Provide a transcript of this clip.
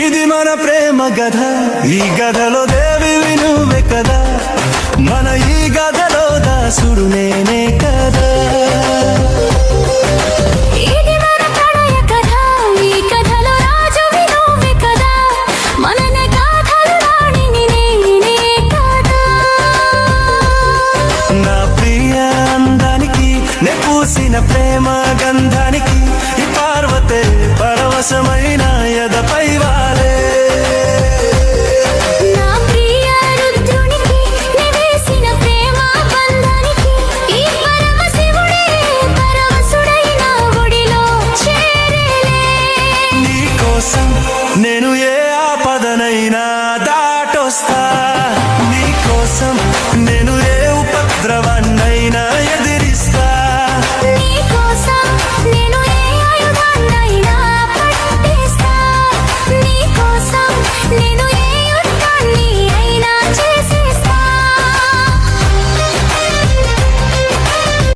ఇది మన ప్రేమ గధ, ఈ గధలో దేవివి నువ్వే కదా, మన ఈ గధలో దాసుడు నేనే కదా. ఇది మన ప్రణయ కథ, ఈ కథలో రాజువి నువ్వే కదా, మననే గాథలు రాణిని నేనే కదా. నా ప్రియ అందానికి నే పూసిన ప్రేమ గంధానికి ఈ పార్వతే పరవశమైన ఎదపై వాలే. నా ప్రియ రుద్రునికి నివేసిన ప్రేమ బంధానికి ఈ పరమశివుడే పరవశుడైన ఒడిలో చేరేలే. నీ కోసం నేను